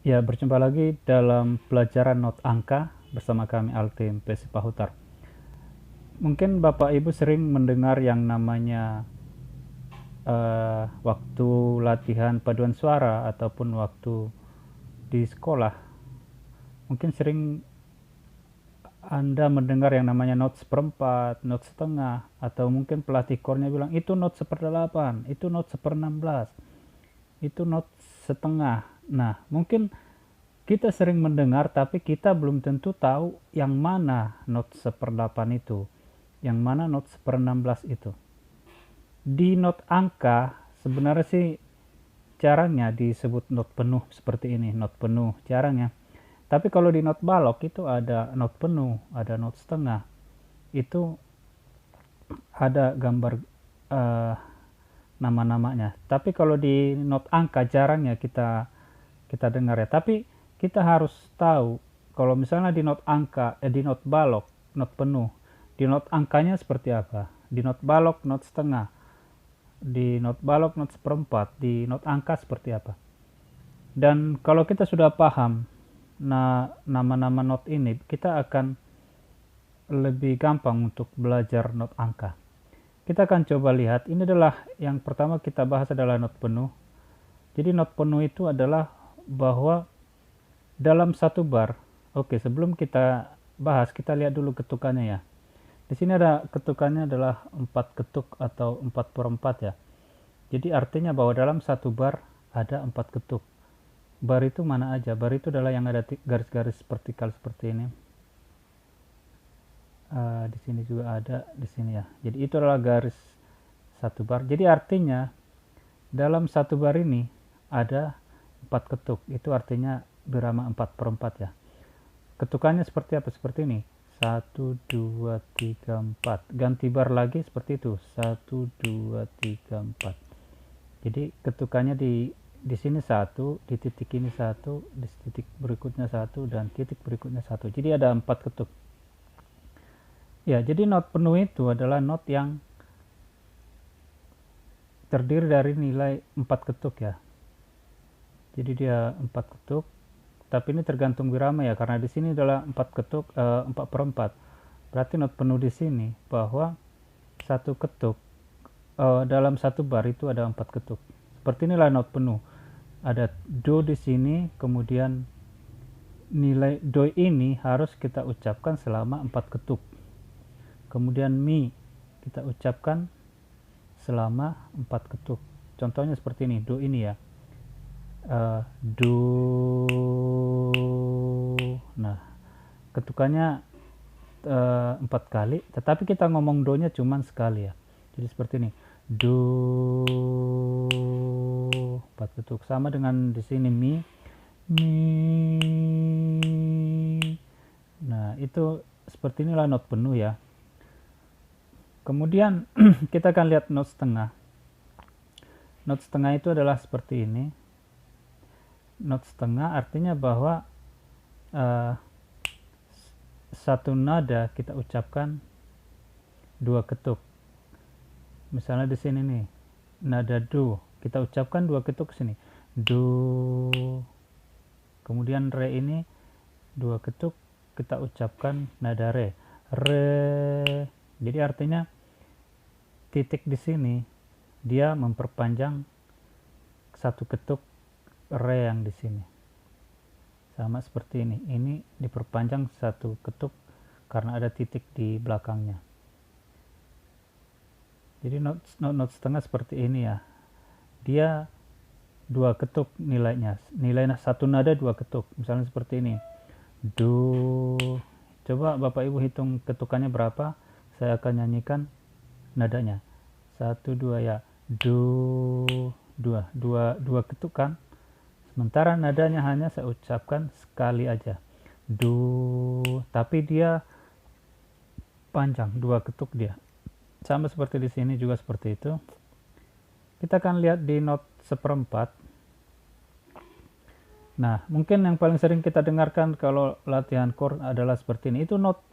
Ya, berjumpa lagi dalam pelajaran not angka bersama kami Altim PC Pahutar. Mungkin Bapak Ibu sering mendengar yang namanya waktu latihan paduan suara ataupun waktu di sekolah. Mungkin sering Anda mendengar yang namanya not seperempat, not setengah, atau mungkin pelatih kornya bilang itu not seperdelapan, itu not seperenam belas, itu not setengah. Nah, mungkin kita sering mendengar tapi kita belum tentu tahu yang mana not seperdelapan itu, yang mana not seperenam belas itu. Di not angka sebenarnya sih jarangnya disebut not penuh seperti ini, not penuh jarangnya. Tapi kalau di not balok itu ada not penuh, ada not setengah. Itu ada gambar eh, nama-namanya. Tapi kalau di not angka jarangnya kita kita dengar ya. Tapi kita harus tahu kalau misalnya di not angka, di not balok, not penuh, di not angkanya seperti apa, di not balok, not setengah, di not balok, not seperempat, di not angka seperti apa. Dan kalau kita sudah paham nama-nama not ini, kita akan lebih gampang untuk belajar not angka. Kita akan coba lihat, ini adalah yang pertama kita bahas adalah not penuh. Jadi not penuh itu adalah bahwa dalam satu bar, oke, sebelum kita bahas, kita lihat dulu ketukannya ya. Di sini ada ketukannya adalah 4 ketuk atau 4/4 ya. Jadi artinya bahwa dalam satu bar ada 4 ketuk. Bar itu mana aja? Bar itu adalah yang ada garis-garis vertikal seperti ini. Di sini juga ada, di sini ya. Jadi itu adalah garis satu bar. Jadi artinya dalam satu bar ini ada 4 ketuk. Itu artinya birama 4/4 ya. Ketukannya seperti apa? Seperti ini. 1, 2, 3, 4. Ganti bar lagi seperti itu. 1, 2, 3, 4. Jadi ketukannya di sini 1, di titik ini 1, di titik berikutnya 1, dan titik berikutnya 1. Jadi ada 4 ketuk. Ya, jadi not penuh itu adalah not yang terdiri dari nilai 4 ketuk ya. Jadi dia 4 ketuk, tapi ini tergantung birama ya, karena di sini adalah 4 ketuk, 4/4. Berarti not penuh di sini bahwa satu ketuk dalam satu bar itu ada 4 ketuk. Seperti inilah not penuh. Ada do di sini, kemudian nilai do ini harus kita ucapkan selama 4 ketuk. Kemudian mi kita ucapkan selama 4 ketuk. Contohnya seperti ini, do ini ya. Do. Nah, ketukannya 4 kali, tetapi kita ngomong do-nya cuman sekali ya. Jadi seperti ini. Do 4 ketuk. Sama dengan di sini mi. Mi. Nah, itu seperti inilah not penuh ya. Kemudian kita akan lihat not setengah. Not setengah itu adalah seperti ini. Not setengah artinya bahwa satu nada kita ucapkan 2 ketuk. Misalnya di sini nih, nada do, kita ucapkan 2 ketuk sini. Do. Kemudian re ini 2 ketuk kita ucapkan nada re. Re. Jadi artinya titik di sini dia memperpanjang 1 ketuk re yang di sini. Sama seperti ini. Ini diperpanjang 1 ketuk karena ada titik di belakangnya. Jadi not setengah seperti ini ya. Dia 2 ketuk nilainya. Nilai satu nada 2 ketuk. Misalnya seperti ini. Do. Coba Bapak Ibu hitung ketukannya berapa. Saya akan nyanyikan nadanya. 1, 2 ya. Do. 2 ketukan. Sementara nadanya hanya saya ucapkan sekali aja. Do. Tapi dia panjang. 2 ketuk dia. Sama seperti di sini juga seperti itu. Kita akan lihat di not seperempat. Nah, mungkin yang paling sering kita dengarkan kalau latihan chord adalah seperti ini. Itu not,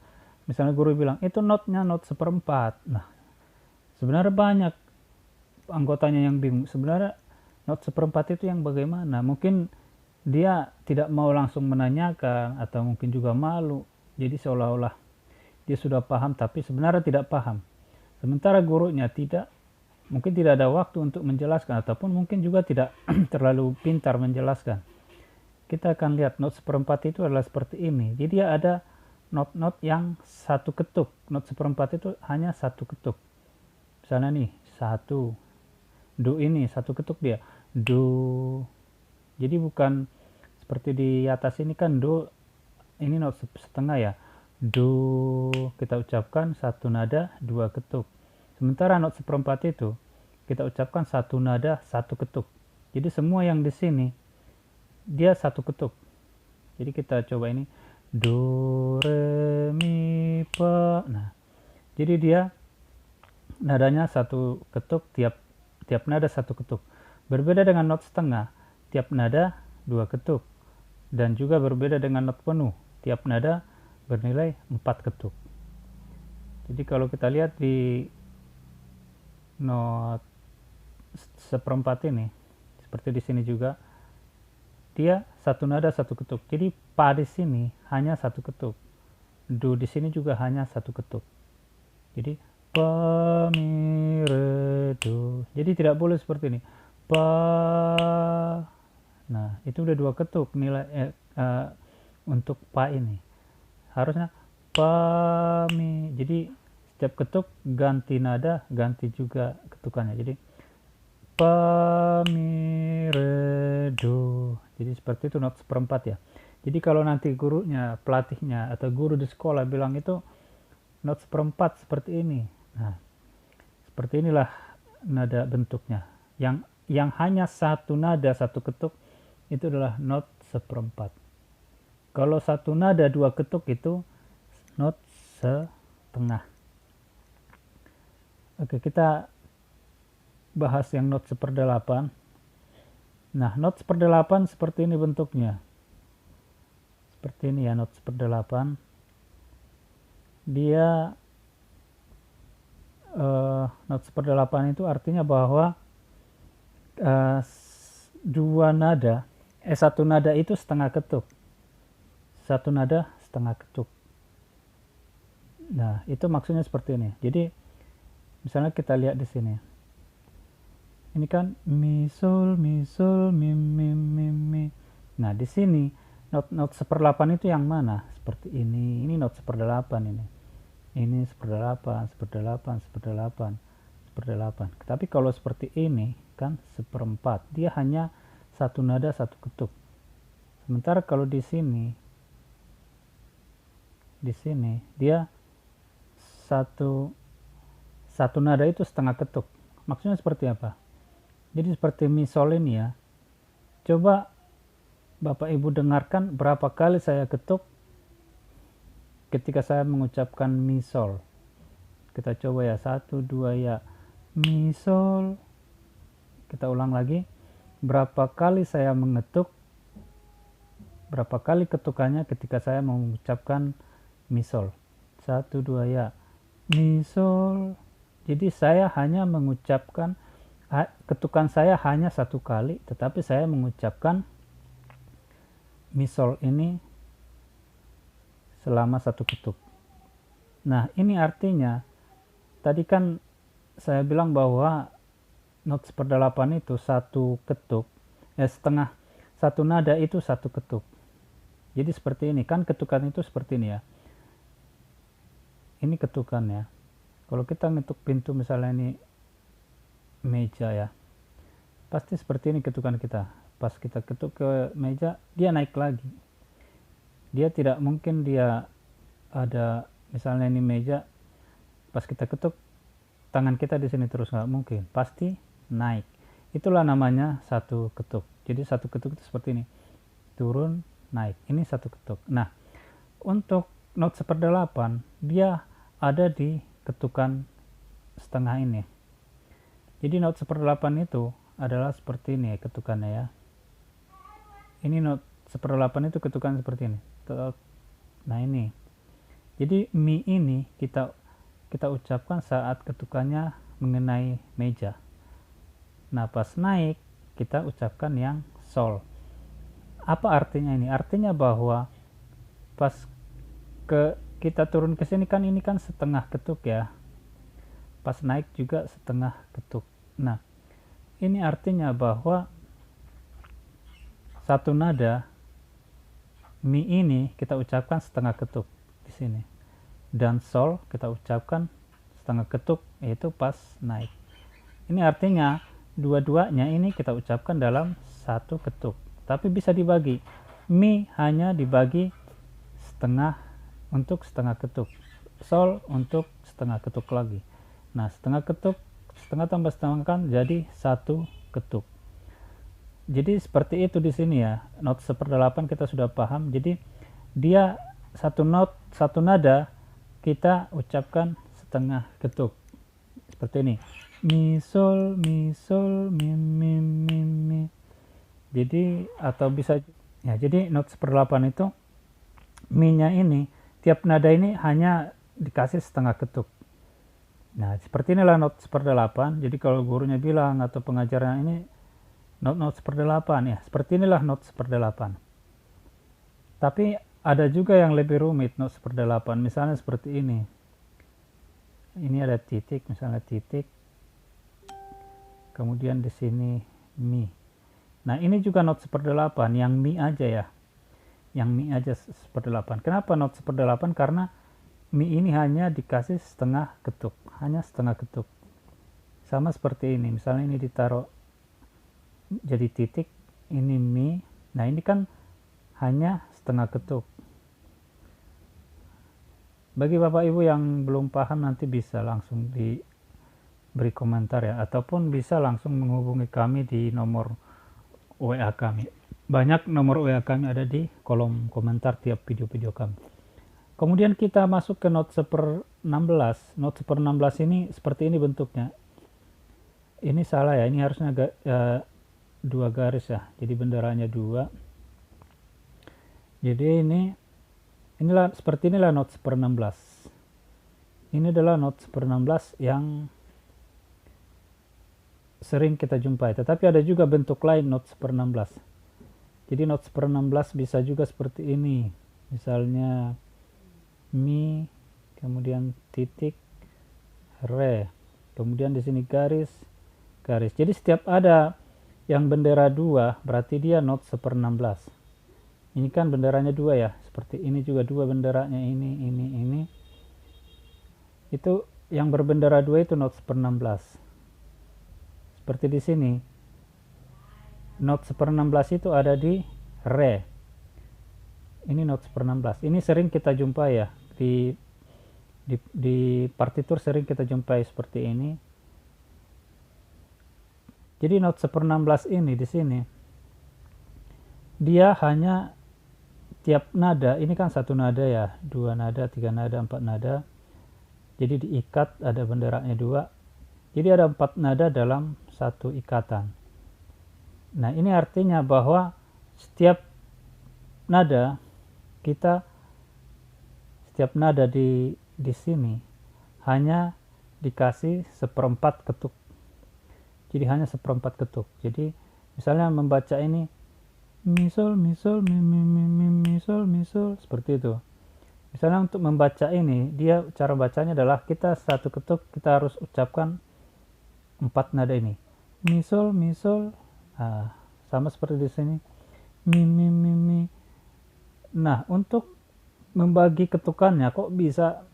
misalnya guru bilang, itu notnya not seperempat. Nah, sebenarnya banyak anggotanya yang bingung. Sebenarnya not seperempat itu yang bagaimana? Mungkin dia tidak mau langsung menanyakan atau mungkin juga malu. Jadi seolah-olah dia sudah paham tapi sebenarnya tidak paham. Sementara gurunya mungkin tidak ada waktu untuk menjelaskan ataupun mungkin juga tidak terlalu pintar menjelaskan. Kita akan lihat not seperempat itu adalah seperti ini. Jadi ada not yang satu ketuk. Not seperempat itu hanya satu ketuk. Misalnya nih, satu. Do ini satu ketuk dia. Do. Jadi bukan seperti di atas ini kan do, ini not setengah ya. Do kita ucapkan satu nada, dua ketuk. Sementara not seperempat itu kita ucapkan satu nada, satu ketuk. Jadi semua yang di sini dia satu ketuk. Jadi kita coba ini do re mi fa. Nah, jadi dia nadanya satu ketuk, tiap nada satu ketuk. Berbeda dengan not setengah, tiap nada dua ketuk. Dan juga berbeda dengan not penuh, tiap nada bernilai 4 ketuk. Jadi kalau kita lihat di not seperempat ini, seperti di sini juga, dia satu nada satu ketuk. Jadi pa di sini hanya satu ketuk. Do di sini juga hanya satu ketuk. Jadi pa mi re do. Jadi tidak boleh seperti ini. Pa. Nah, itu udah dua ketuk nilai untuk pa ini. Harusnya pa mi. Jadi setiap ketuk ganti nada, ganti juga ketukannya. Jadi pa mi re do. Jadi seperti itu not seperempat ya. Jadi kalau nanti gurunya, pelatihnya atau guru di sekolah bilang itu not seperempat seperti ini. Nah, seperti inilah nada bentuknya. Yang hanya satu nada satu ketuk itu adalah not seperempat. Kalau satu nada dua ketuk itu not setengah. Oke, kita bahas yang not seperdelapan. Nah, not seperdelapan seperti ini bentuknya. Seperti ini ya not seperdelapan. Dia not seperdelapan itu artinya bahwa satu nada itu setengah ketuk. Satu nada setengah ketuk. Nah, itu maksudnya seperti ini. Jadi misalnya kita lihat di sini. Ini kan mi sol mi mi. Nah, di sini not seperdelapan itu yang mana? Seperti ini. Ini not seperdelapan ini. Ini seperdelapan. Tapi kalau seperti ini kan seperempat. Dia hanya satu nada satu ketuk. Sementara kalau di sini dia satu nada itu setengah ketuk. Maksudnya seperti apa? Jadi seperti mi sol ini ya. Coba Bapak Ibu dengarkan berapa kali saya ketuk ketika saya mengucapkan mi sol. Kita coba ya, 1, 2 ya. Mi sol. Kita ulang lagi. Berapa kali saya mengetuk, berapa kali ketukannya ketika saya mengucapkan mi sol. 1, 2 ya. Mi sol. Jadi saya hanya mengucapkan, ketukan saya hanya satu kali, tetapi saya mengucapkan mi sol ini selama satu ketuk. Nah, ini artinya tadi kan saya bilang bahwa not seperdelapan itu satu ketuk, setengah satu nada itu satu ketuk. Jadi seperti ini kan, ketukan itu seperti ini ya. Ini ketukan ya. Kalau kita ngetuk pintu misalnya ini meja ya, pasti seperti ini ketukan kita. Pas kita ketuk ke meja, dia naik lagi. Dia tidak mungkin dia ada misalnya ini meja, pas kita ketuk tangan kita di sini terus, nggak mungkin. Pasti naik. Itulah namanya satu ketuk. Jadi satu ketuk itu seperti ini, turun naik. Ini satu ketuk. Nah, untuk not seperdelapan dia ada di ketukan setengah ini. Jadi not seperdelapan itu adalah seperti ini ketukannya ya. Ini not seperdelapan itu ketukan seperti ini. Nah ini. Jadi mi ini kita ucapkan saat ketukannya mengenai meja. Nah, pas naik kita ucapkan yang sol. Apa artinya ini? Artinya bahwa pas kita turun ke sini kan, ini kan setengah ketuk ya. Pas naik juga setengah ketuk. Nah, ini artinya bahwa satu nada mi ini kita ucapkan setengah ketuk di sini. Dan sol kita ucapkan setengah ketuk, yaitu pas naik. Ini artinya dua-duanya ini kita ucapkan dalam satu ketuk. Tapi bisa dibagi. Mi hanya dibagi setengah untuk setengah ketuk. Sol untuk setengah ketuk lagi. Nah, setengah ketuk, setengah tambah setengah kan jadi satu ketuk. Jadi seperti itu di sini ya. Not 1/8 kita sudah paham. Jadi dia satu not, satu nada kita ucapkan setengah ketuk. Seperti ini. Mi sol mi mi mi. Jadi atau bisa ya, jadi not 1/8 itu mi-nya ini, tiap nada ini hanya dikasih setengah ketuk. Nah, seperti inilah not 1/8. Jadi kalau gurunya bilang atau pengajarnya ini not 1/8 ya, seperti inilah not 1/8. Tapi ada juga yang lebih rumit not 1/8. Misalnya seperti ini. Ini ada titik, misalnya titik. Kemudian di sini mi. Nah, ini juga not 1/8 yang mi aja ya. Yang mi aja 1/8. Kenapa not 1/8? Karena mi ini hanya dikasih setengah ketuk, hanya setengah ketuk. Sama seperti ini, misalnya ini ditaruh jadi titik, ini mi. Nah, ini kan hanya setengah ketuk. Bagi Bapak Ibu yang belum paham nanti bisa langsung diberi komentar ya, ataupun bisa langsung menghubungi kami di nomor WA kami. Banyak nomor WA kami ada di kolom komentar tiap video-video kami. Kemudian kita masuk ke not 1/16. Not 1/16 ini seperti ini bentuknya. Ini salah ya, ini harusnya dua garis ya. Jadi benderanya dua. Jadi inilah seperti inilah not 1/16. Ini adalah not 1/16 yang sering kita jumpai. Tetapi ada juga bentuk lain not 1/16. Jadi not 1/16 bisa juga seperti ini. Misalnya mi, kemudian titik, re, kemudian di sini garis, garis. Jadi setiap ada yang bendera dua, berarti dia not 1/16. Ini kan benderanya dua ya, seperti ini juga dua benderanya, ini. Itu yang berbendera dua itu not 1/16. Seperti di sini, not 1/16 itu ada di re. Ini not 1/16. Ini sering kita jumpai ya di partitur, sering kita jumpai seperti ini. Jadi not 1/16 ini di sini dia hanya tiap nada, ini kan satu nada ya, dua nada, tiga nada, empat nada. Jadi diikat, ada benderanya dua. Jadi ada 4 nada dalam satu ikatan. Nah, ini artinya bahwa setiap nada di sini hanya dikasih 1/4 ketuk. Jadi hanya 1/4 ketuk. Jadi misalnya membaca ini mi sol mi sol mi mi mi mi mi sol mi sol, seperti itu. Misalnya untuk membaca ini, dia cara bacanya adalah kita satu ketuk kita harus ucapkan 4 nada ini. Mi sol mi sol. Nah, sama seperti di sini. Mi mi mi mi. Nah, untuk membagi ketukannya kok bisa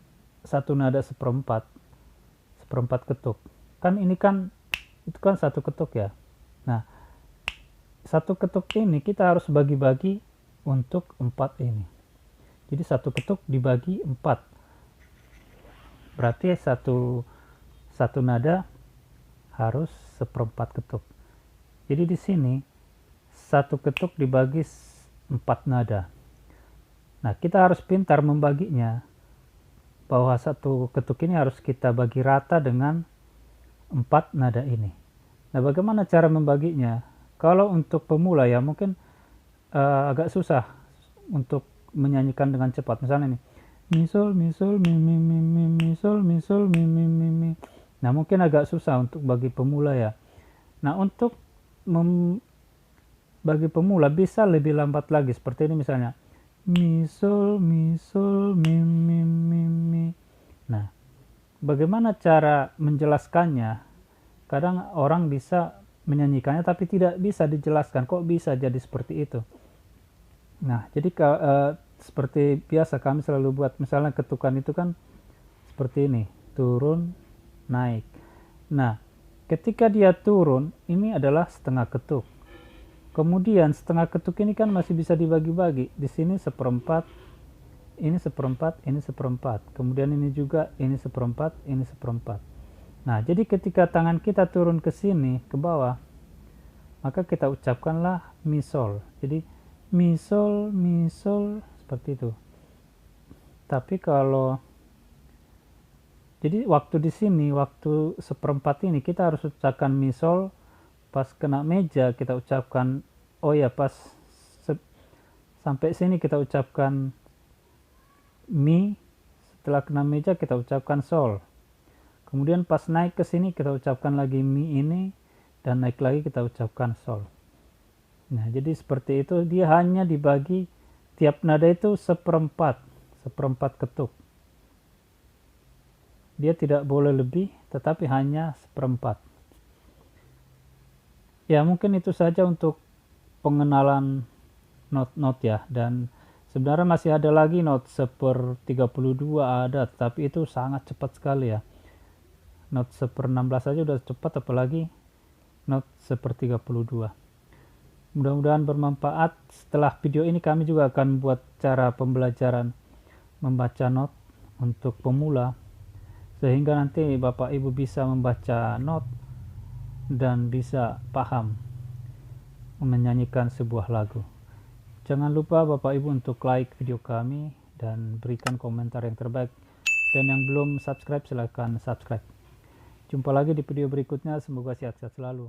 satu nada 1/4 ketuk. Kan ini kan itu kan satu ketuk ya. Nah, satu ketuk ini kita harus bagi-bagi untuk 4 ini. Jadi satu ketuk dibagi 4. Berarti satu nada harus 1/4 ketuk. Jadi di sini satu ketuk dibagi 4 nada. Nah, kita harus pintar membaginya, bahwa satu ketuk ini harus kita bagi rata dengan 4 nada ini. Nah, bagaimana cara membaginya? Kalau untuk pemula ya mungkin agak susah untuk menyanyikan dengan cepat. Misalnya nih, mi sol mi sol mi mi mi mi mi sol mi sol mi mi mi mi. Nah, mungkin agak susah untuk bagi pemula ya. Nah, untuk bagi pemula bisa lebih lambat lagi, seperti ini misalnya mi sol mi mi mi mi. Nah, bagaimana cara menjelaskannya? Kadang orang bisa menyanyikannya tapi tidak bisa dijelaskan, kok bisa jadi seperti itu. Nah, jadi seperti biasa kami selalu buat, misalnya ketukan itu kan seperti ini, turun, naik. Nah, ketika dia turun, ini adalah setengah ketuk. Kemudian setengah ketuk ini kan masih bisa dibagi-bagi. Di sini seperempat, ini seperempat, ini seperempat. Kemudian ini juga, ini seperempat, ini seperempat. Nah, jadi ketika tangan kita turun ke sini, ke bawah, maka kita ucapkanlah mi sol. Jadi mi sol, seperti itu. Tapi kalau jadi waktu di sini, waktu seperempat ini kita harus ucapkan mi sol, pas kena meja kita ucapkan, oh ya, pas sampai sini kita ucapkan mi, setelah kena meja kita ucapkan sol. Kemudian pas naik ke sini kita ucapkan lagi mi ini, dan naik lagi kita ucapkan sol. Nah, jadi seperti itu, dia hanya dibagi tiap nada itu seperempat ketuk. Dia tidak boleh lebih, tetapi hanya seperempat. Ya, mungkin itu saja untuk pengenalan not-not ya. Dan sebenarnya masih ada lagi not seper 32 ada, tapi itu sangat cepat sekali ya. Not seper 16 saja udah cepat, apalagi not seper 32. Mudah-mudahan bermanfaat. Setelah video ini kami juga akan buat cara pembelajaran membaca not untuk pemula, sehingga nanti Bapak Ibu bisa membaca not dan bisa paham menyanyikan sebuah lagu. Jangan lupa Bapak Ibu untuk like video kami dan berikan komentar yang terbaik. Dan yang belum subscribe silahkan subscribe. Jumpa lagi di video berikutnya, semoga sehat-sehat selalu.